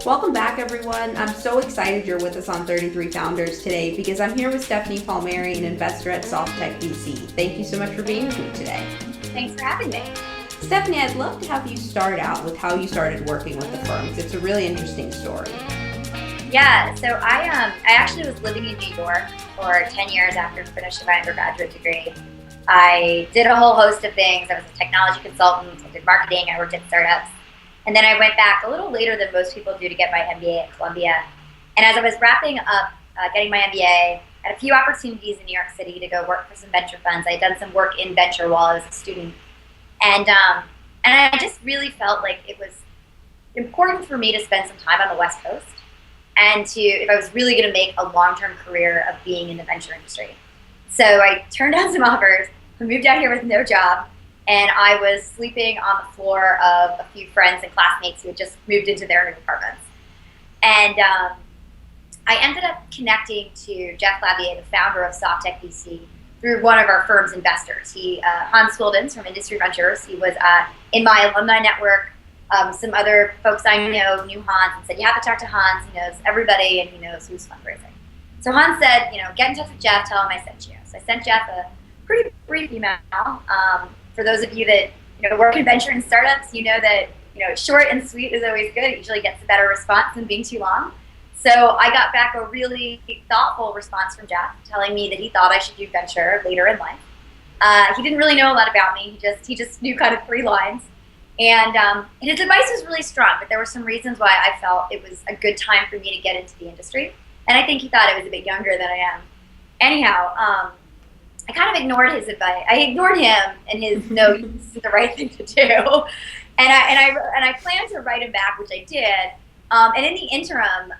Welcome back, everyone. I'm so excited you're with us on 33 Founders today because I'm here with Stephanie Palmeri, an investor at SoftTechVC. Thank you so much for being with me today. Thanks for having me. Stephanie, I'd love to have you start out with how you started working with the firm because it's a really interesting story. Yeah, so I actually was living in New York for 10 years after finishing my undergraduate degree. I did a whole host of things. I was a technology consultant, I did marketing, I worked at startups. And then I went back a little later than most people do to get my MBA at Columbia. And as I was wrapping up getting my MBA, I had a few opportunities in New York City to go work for some venture funds. I had done some work in venture while I was a student. And I just really felt like it was important for me to spend some time on the West Coast and if I was really going to make a long-term career of being in the venture industry. So I turned down some offers, moved out here with no job, and I was sleeping on the floor of a few friends and classmates who had just moved into their new apartments. And I ended up connecting to Jeff Lavier, the founder of SoftTechVC, through one of our firm's investors. Hans Schuldens from Industry Ventures. He was in my alumni network. Some other folks I know knew Hans and said, you have to talk to Hans. He knows everybody and he knows who's fundraising. So Hans said, get in touch with Jeff, tell him I sent you. So I sent Jeff a pretty brief email. For those of you that work in venture and startups, you know that short and sweet is always good. It usually gets a better response than being too long. So I got back a really thoughtful response from Jeff, telling me that he thought I should do venture later in life. He didn't really know a lot about me. He just knew kind of 3 lines. And his advice was really strong, but there were some reasons why I felt it was a good time for me to get into the industry. And I think he thought I was a bit younger than I am. Anyhow, I kind of ignored his advice. I ignored him and his no, this is the right thing to do. And I planned to write him back, which I did. And in the interim,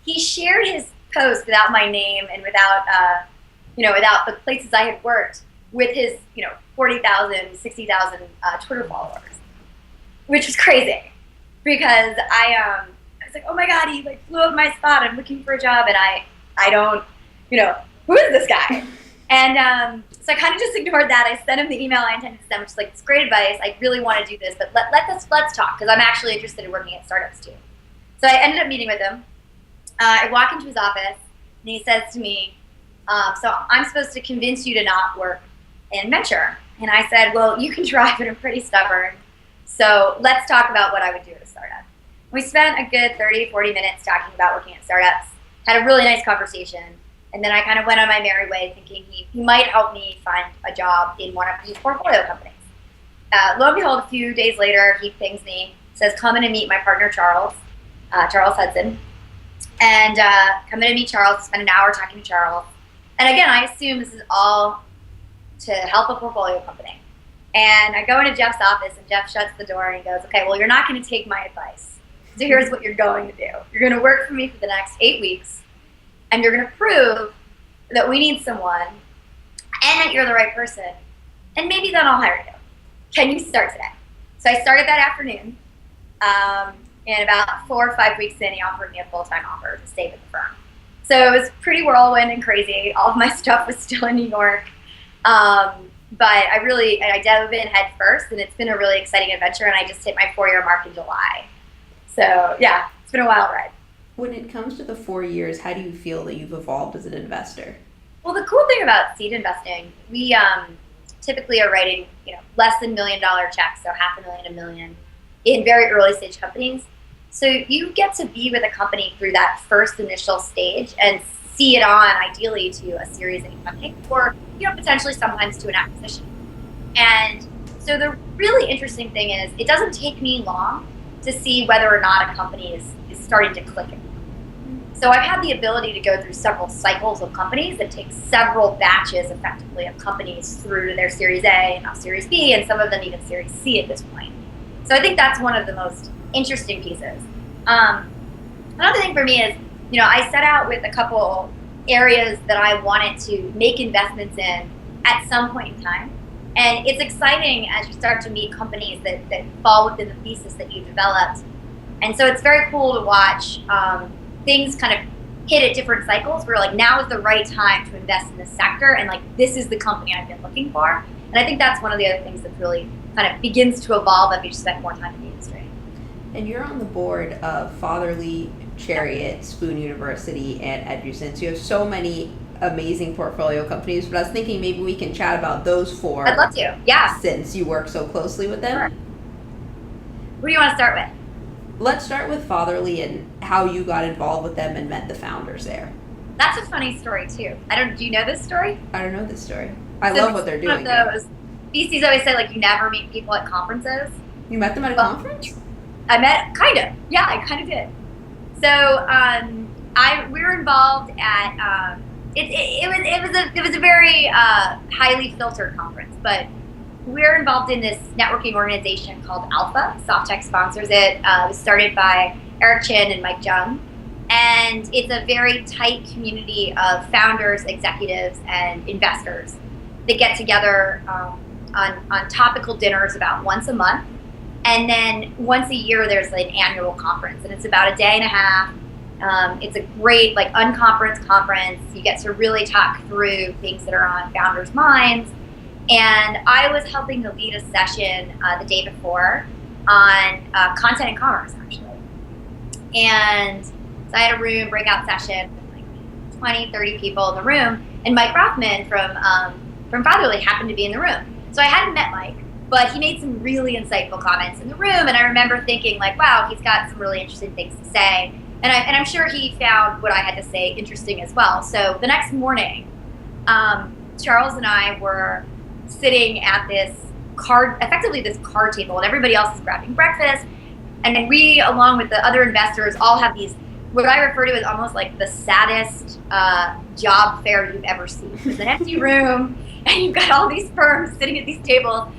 he shared his post without my name and without the places I had worked with his 40,000, 60,000 Twitter followers, which was crazy because I was like, oh my God, he blew up my spot. I'm looking for a job and I don't, who is this guy? And so I kind of just ignored that. I sent him the email I intended to send, which is it's great advice. I really want to do this, but let's talk because I'm actually interested in working at startups too. So I ended up meeting with him. I walk into his office and he says to me, so I'm supposed to convince you to not work in venture. And I said, well, you can try, but I'm pretty stubborn. So let's talk about what I would do at a startup. We spent a good 30, 40 minutes talking about working at startups, had a really nice conversation. And then I kind of went on my merry way thinking he might help me find a job in one of his portfolio companies. Lo and behold, a few days later, he pings me, says, come in and meet my partner, Charles Hudson. And come in and meet Charles, spend an hour talking to Charles. And again, I assume this is all to help a portfolio company. And I go into Jeff's office and Jeff shuts the door and he goes, okay, well, you're not going to take my advice. So here's what you're going to do. You're going to work for me for the next 8 weeks and you're going to prove that we need someone and that you're the right person. And maybe then I'll hire you. Can you start today? So I started that afternoon. And about 4 or 5 weeks in, he offered me a full-time offer to stay with the firm. So it was pretty whirlwind and crazy. All of my stuff was still in New York. But I dove in head first, and it's been a really exciting adventure, and I just hit my 4-year mark in July. So yeah, it's been a wild ride. When it comes to the 4 years, how do you feel that you've evolved as an investor? Well, the cool thing about seed investing, we typically are writing less than $1 million checks, so $500,000, $1 million, in very early stage companies. So you get to be with a company through that first initial stage and see it on, ideally, to a Series A funding or potentially sometimes to an acquisition. And so the really interesting thing is it doesn't take me long to see whether or not a company is starting to click. So I've had the ability to go through several cycles of companies that take several batches, effectively, of companies through to their Series A and now Series B, and some of them even Series C at this point. So I think that's one of the most interesting pieces. Another thing for me is, I set out with a couple areas that I wanted to make investments in at some point in time. And it's exciting as you start to meet companies that fall within the thesis that you developed. And so it's very cool to watch things kind of hit at different cycles where now is the right time to invest in this sector and this is the company I've been looking for. And I think that's one of the other things that really kind of begins to evolve as you spend more time in the industry. And you're on the board of Fatherly, Chariot, Spoon University, and Edusen. So you have so many amazing portfolio companies, but I was thinking maybe we can chat about those four. I'd love to. Yeah. Since you work so closely with them. Sure. Who do you want to start with? Let's start with Fatherly and how you got involved with them and met the founders there. That's a funny story too. Do you know this story? I don't know this story. I love what they're doing. One of those. VCs always say like you never meet people at conferences. You met them at a conference? I kind of did. So we were involved at it was a very highly filtered conference, but we're involved in this networking organization called Alpha. SoftTech sponsors it. It was started by Eric Chin and Mike Jung, and it's a very tight community of founders, executives, and investors that get together on topical dinners about once a month. And then once a year, there's an annual conference, and it's about a day and a half. It's a great unconference conference. You get to really talk through things that are on founders' minds. And I was helping to lead a session the day before on content and commerce, actually. And so I had a room breakout session, 20, 30 people in the room, and Mike Rothman from Fatherly happened to be in the room. So I hadn't met Mike, but he made some really insightful comments in the room, and I remember thinking wow, he's got some really interesting things to say. And I'm sure he found what I had to say interesting as well. So the next morning, Charles and I were sitting at this card table, and everybody else is grabbing breakfast. And then we, along with the other investors, all have these, what I refer to as almost like the saddest job fair you've ever seen. There's an empty room, and you've got all these firms sitting at these tables.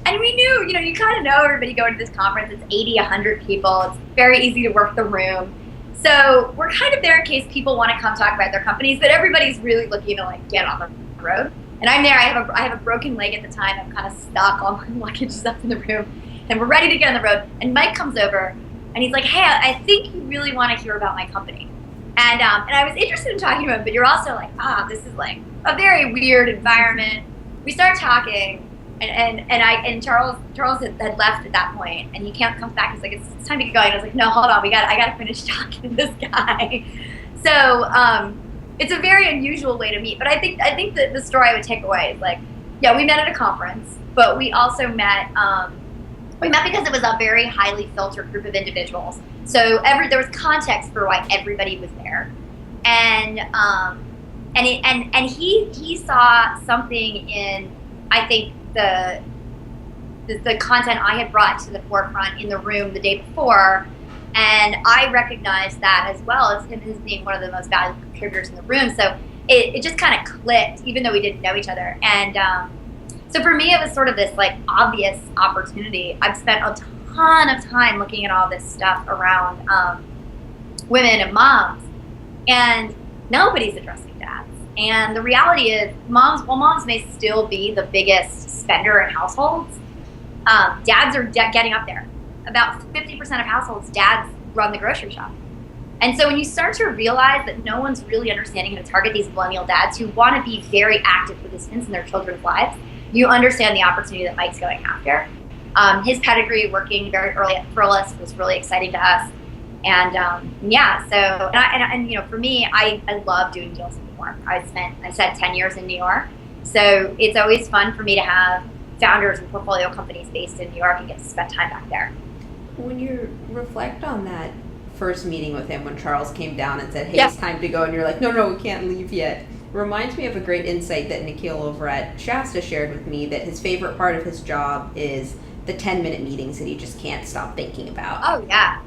And we knew, you kind of know everybody going to this conference. It's 80, 100 people. It's very easy to work the room. So we're kind of there in case people want to come talk about their companies, but everybody's really looking to get on the road. And I'm there. I have a broken leg at the time. I'm kind of stuck. All my luggage is up in the room, and we're ready to get on the road. And Mike comes over, and he's like, "Hey, I think you really want to hear about my company." And I was interested in talking to him, but you're also this is a very weird environment. We start talking, and Charles had left at that point, and he comes back. He's like, "It's time to get going." I was like, "No, hold on. I got to finish talking to this guy." So it's a very unusual way to meet. But I think that the story I would take away is we met at a conference, but we also met. We met because it was a very highly filtered group of individuals. So there was context for why everybody was there, and he saw something in, I think, the content I had brought to the forefront in the room the day before, and I recognized that as well as him as being one of the most valuable contributors in the room. So it just kind of clicked, even though we didn't know each other. And so for me, it was sort of this obvious opportunity. I've spent a ton of time looking at all this stuff around women and moms, and nobody's addressing dads. And the reality is, moms may still be the biggest spender in households, dads are getting up there. About 50% of households, dads run the grocery shop. And so when you start to realize that no one's really understanding how to target these millennial dads who want to be very active participants in their children's lives, you understand the opportunity that Mike's going after. His pedigree working very early at Thrillist was really exciting to us. And for me, I love doing deals in New York. I said 10 years in New York. So it's always fun for me to have founders and portfolio companies based in New York and get to spend time back there. When you reflect on that first meeting with him, when Charles came down and said, "Hey, It's time to go," and you're like, no, we can't leave yet, reminds me of a great insight that Nikhil over at Shasta shared with me, that his favorite part of his job is the 10-minute meetings that he just can't stop thinking about. Oh, yeah.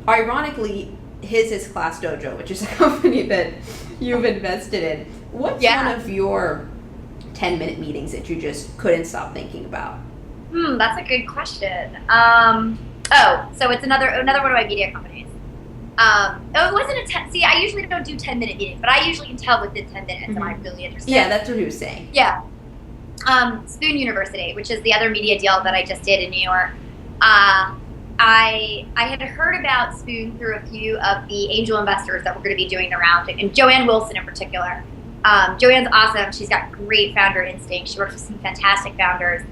Ironically, his is Class Dojo, which is a company that you've invested in. What's one of your 10-minute meetings that you just couldn't stop thinking about? That's a good question. So it's another one of my media companies. It wasn't a 10. See, I usually don't do 10-minute meetings, but I usually can tell within 10 minutes. Am I really interested? Yeah, that's what he was saying. Yeah. Spoon University, which is the other media deal that I just did in New York. I had heard about Spoon through a few of the angel investors that were going to be doing the round, and Joanne Wilson in particular. Joanne's awesome. She's got great founder instinct. She works with some fantastic founders.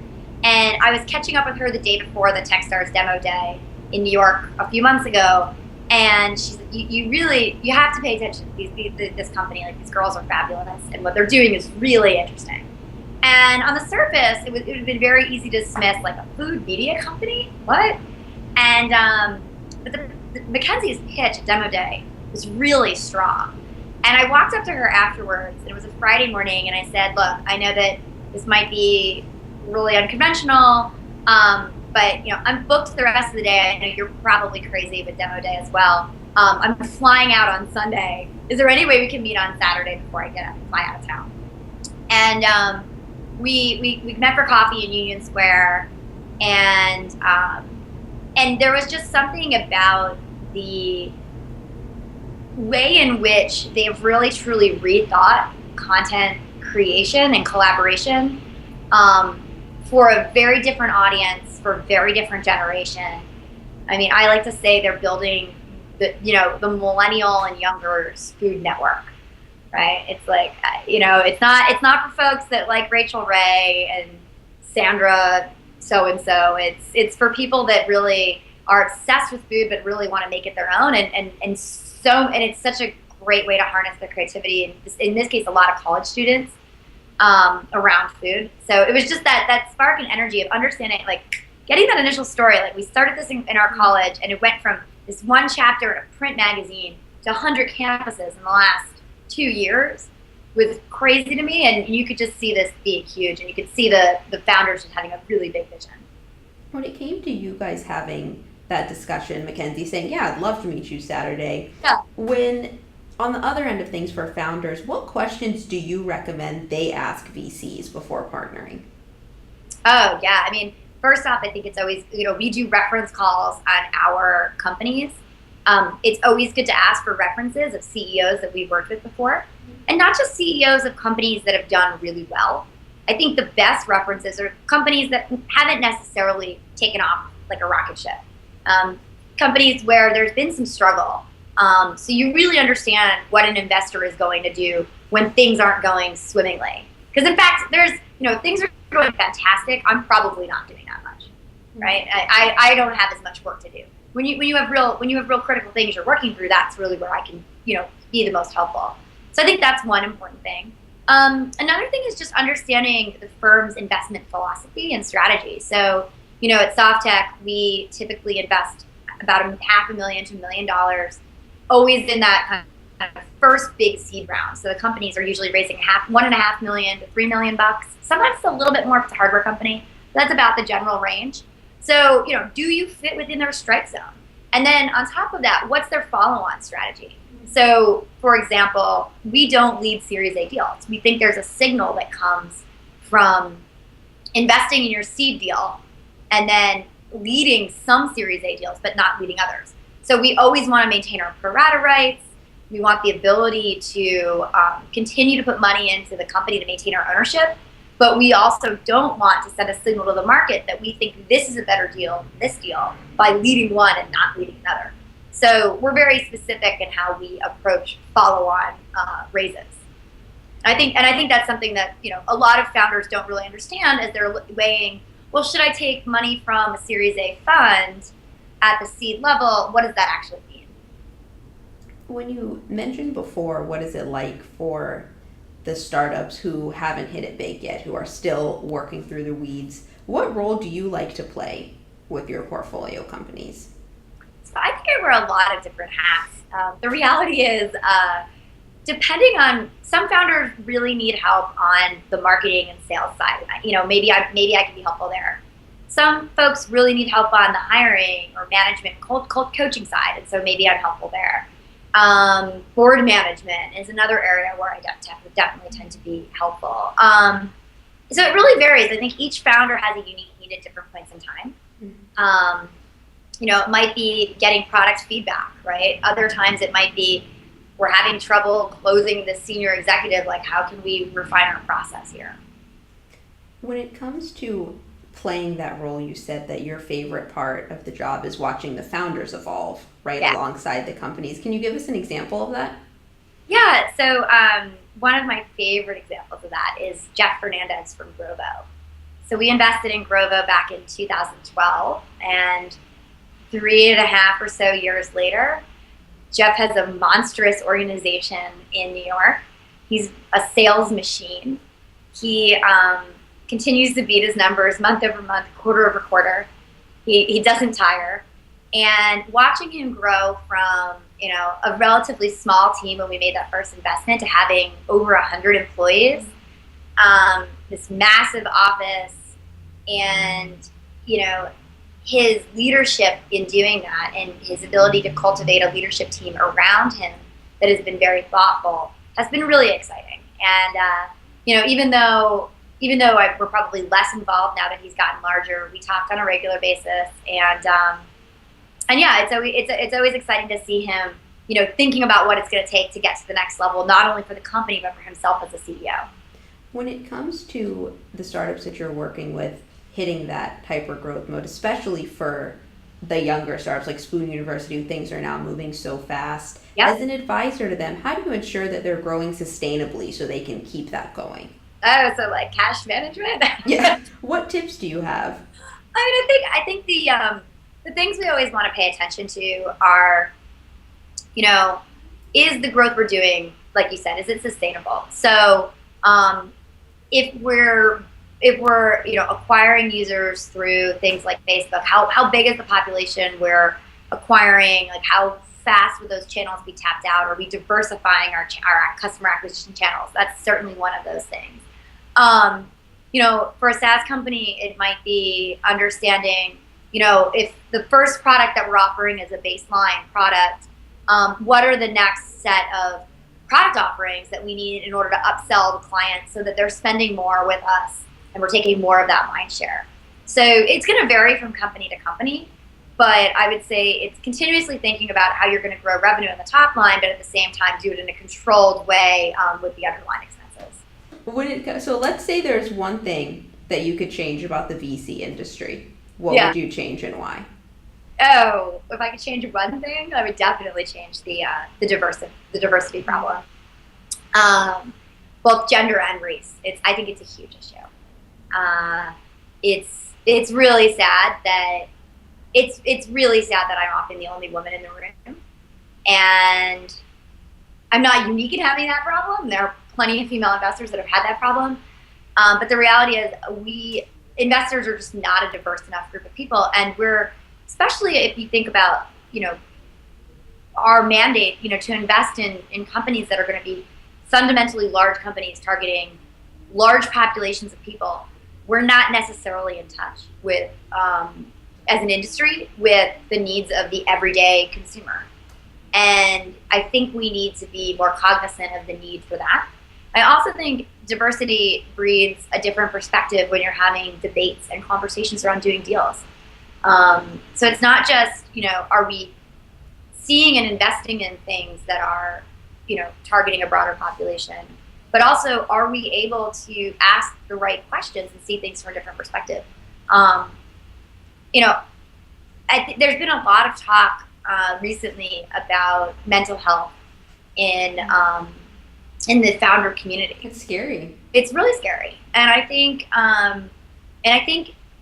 And I was catching up with her the day before the Techstars demo day. in New York a few months ago, and she said, you have to pay attention to this company. Like, these girls are fabulous, and what they're doing is really interesting. And on the surface, it would have been very easy to dismiss, like, a food media company? What? And but Mackenzie's pitch at Demo Day was really strong. And I walked up to her afterwards, and it was a Friday morning, and I said, look, I know that this might be really unconventional, but I'm booked the rest of the day. I know you're probably crazy with Demo Day as well. I'm flying out on Sunday. Is there any way we can meet on Saturday before I fly out of town? And we met for coffee in Union Square, and there was just something about the way in which they've really truly rethought content creation and collaboration for a very different audience, for a very different generation. I mean, I like to say they're building the millennial and younger's food network, right? It's like, it's not for folks that like Rachel Ray and Sandra so-and-so. It's for people that really are obsessed with food but really want to make it their own, and it's such a great way to harness their creativity, and in this case a lot of college students around food. So it was just that spark and energy of understanding, like, getting that initial story. Like, we started this in our college, and it went from this one chapter in a print magazine to 100 campuses in the last 2 years. Was crazy to me, and you could just see this being huge, and you could see the founders just having a really big vision. When it came to you guys having that discussion, Mackenzie saying, yeah, I'd love to meet you Saturday. Yeah. When, on the other end of things for founders, what questions do you recommend they ask VCs before partnering? Oh, yeah. I mean, first off, I think it's always, we do reference calls on our companies. It's always good to ask for references of CEOs that we've worked with before, and not just CEOs of companies that have done really well. I think the best references are companies that haven't necessarily taken off like a rocket ship. Companies where there's been some struggle. So you really understand what an investor is going to do when things aren't going swimmingly. Because in fact, there's, things are going fantastic. I'm probably not doing that much, right? I don't have as much work to do. When you have real critical things you're working through, that's really where I can, be the most helpful. So I think that's one important thing. Another thing is just understanding the firm's investment philosophy and strategy. So, at SoftTech, we typically invest about $500,000 to $1 million, always in that kind of first big seed round. So the companies are usually raising $1.5 million to $3 million. Sometimes it's a little bit more if it's a hardware company. That's about the general range. So, do you fit within their strike zone? And then on top of that, what's their follow-on strategy? So, for example, we don't lead Series A deals. We think there's a signal that comes from investing in your seed deal and then leading some Series A deals, but not leading others. So we always want to maintain our pro rata rights. We want the ability to continue to put money into the company to maintain our ownership, but we also don't want to send a signal to the market that we think this is a better deal than this deal by leading one and not leading another. So we're very specific in how we approach follow-on raises. I think that's something that a lot of founders don't really understand as they're weighing, well, should I take money from a Series A fund at the seed level? What does that actually mean? When you mentioned before, what is it like for the startups who haven't hit it big yet, who are still working through the weeds? What role do you like to play with your portfolio companies? So I think I wear a lot of different hats. The reality is, depending on, some founders really need help on the marketing and sales side. Maybe I can be helpful there. Some folks really need help on the hiring or management, cold coaching side, and so maybe I'm helpful there. Board management is another area where I definitely tend to be helpful. So it really varies. I think each founder has a unique need at different points in time. Mm-hmm. It might be getting product feedback, right? Other times it might be we're having trouble closing the senior executive, like how can we refine our process here? When it comes to playing that role, you said that your favorite part of the job is watching the founders evolve alongside the companies. Can you give us an example of that? Yeah, so one of my favorite examples of that is Jeff Fernandez from Grovo. So we invested in Grovo back in 2012, and 3.5 or so years later, Jeff has a monstrous organization in New York. He's a sales machine. He continues to beat his numbers month over month, quarter over quarter. He doesn't tire. And watching him grow from, a relatively small team when we made that first investment to having over 100 employees, this massive office, and, his leadership in doing that and his ability to cultivate a leadership team around him that has been very thoughtful has been really exciting. And, even though we're probably less involved now that he's gotten larger, we talk on a regular basis. And yeah, it's always exciting to see him, thinking about what it's going to take to get to the next level, not only for the company, but for himself as a CEO. When it comes to the startups that you're working with, hitting that hyper growth mode, especially for the younger startups like Spoon University, things are now moving so fast. Yep. As an advisor to them, how do you ensure that they're growing sustainably so they can keep that going? Oh, so like cash management? Yeah. What tips do you have? I think the things we always want to pay attention to are, is the growth we're doing, like you said, is it sustainable? So if we're acquiring users through things like Facebook, how big is the population we're acquiring? Like how fast would those channels be tapped out? Are we diversifying our customer acquisition channels? That's certainly one of those things. For a SaaS company, it might be understanding, if the first product that we're offering is a baseline product, what are the next set of product offerings that we need in order to upsell the clients so that they're spending more with us and we're taking more of that mind share. So it's going to vary from company to company, but I would say it's continuously thinking about how you're going to grow revenue in the top line, but at the same time do it in a controlled way with the underlying expenses. So let's say there's one thing that you could change about the VC industry. What would you change and why? Oh, if I could change one thing, I would definitely change the diversity problem. Both gender and race. I think it's a huge issue. It's really sad that I'm often the only woman in the room, and I'm not unique in having that problem. There are plenty of female investors that have had that problem, but the reality is investors are just not a diverse enough group of people, and especially if you think about our mandate, to invest in companies that are going to be fundamentally large companies targeting large populations of people. We're not necessarily in touch with, as an industry, with the needs of the everyday consumer. And I think we need to be more cognizant of the need for that. I also think diversity breeds a different perspective when you're having debates and conversations around doing deals. So it's not just, are we seeing and investing in things that are, targeting a broader population, but also are we able to ask the right questions and see things from a different perspective? There's been a lot of talk recently about mental health in the founder community. It's scary. It's really scary, and I think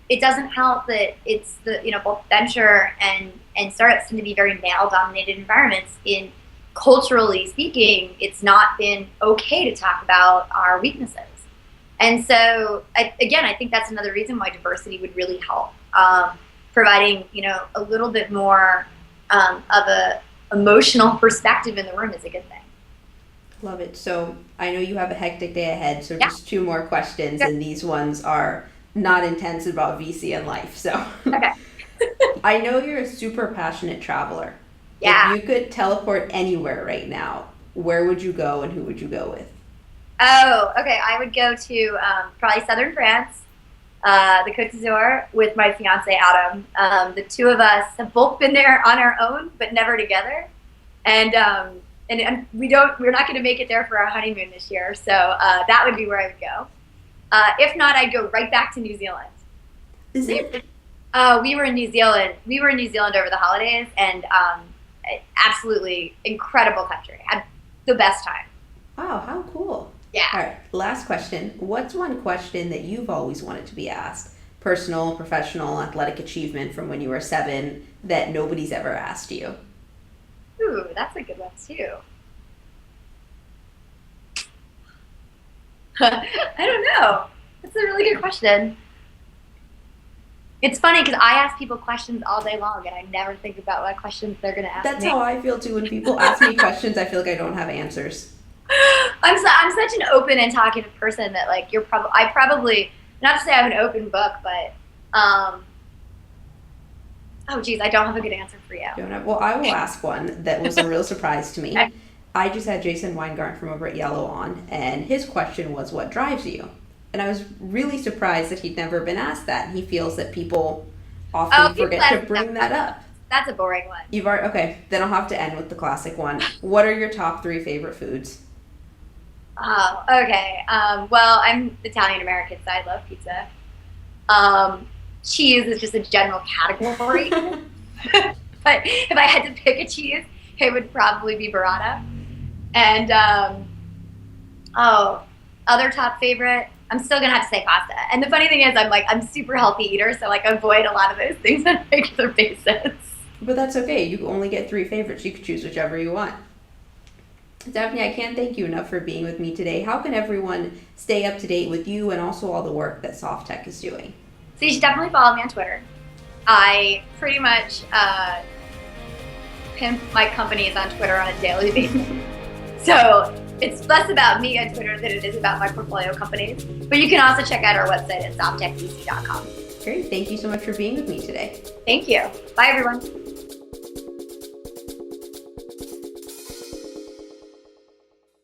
it doesn't help that it's both venture and startups tend to be very male-dominated environments. In culturally speaking, it's not been okay to talk about our weaknesses, and so I think that's another reason why diversity would really help. Providing a little bit more of a emotional perspective in the room is a good thing. Love it. So I know you have a hectic day ahead, so just 2 more questions, and these ones are not intense about VC and life. So okay. I know you're a super passionate traveler. Yeah. If you could teleport anywhere right now, where would you go and who would you go with? Oh, okay. I would go to probably southern France, the Côte d'Azur, with my fiance Adam. The two of us have both been there on our own, but never together. And we're not going to make it there for our honeymoon this year. So that would be where I would go. If not, I'd go right back to New Zealand. Is it? We were in New Zealand. We were in New Zealand over the holidays, and absolutely incredible country. Had the best time. Wow, how cool. Yeah. All right, last question. What's one question that you've always wanted to be asked personal, professional, athletic achievement from when you were 7 that nobody's ever asked you? Ooh, that's a good one too. I don't know. That's a really good question. It's funny because I ask people questions all day long and I never think about what questions they're going to ask That's me. how I feel too. When people ask me questions, I feel like I don't have answers. I'm such an open and talkative person that like I probably, not to say I'm an open book, but oh geez, I don't have a good answer for you. Well, I will ask one that was a real surprise to me. Okay. I just had Jason Weingart from over at Yellow on, and his question was, what drives you? And I was really surprised that he'd never been asked that. He feels that people often forget to bring that up. That's a boring one. You've already, okay, then I'll have to end with the classic one. What are your top 3 favorite foods? Oh, okay. Well, I'm Italian American, so I love pizza. Cheese is just a general category. But if I had to pick a cheese, it would probably be burrata. And other top favorite, I'm still gonna have to say pasta. And the funny thing is, I'm super healthy eater, so like avoid a lot of those things on a regular basis. But that's okay. You only get 3 favorites. You can choose whichever you want. Daphne, I can't thank you enough for being with me today. How can everyone stay up to date with you and also all the work that SoftTech is doing? So you should definitely follow me on Twitter. I pretty much pimp my companies on Twitter on a daily basis. So it's less about me on Twitter than it is about my portfolio companies. But you can also check out our website at SoftTechVC.com. Great. Thank you so much for being with me today. Thank you. Bye, everyone.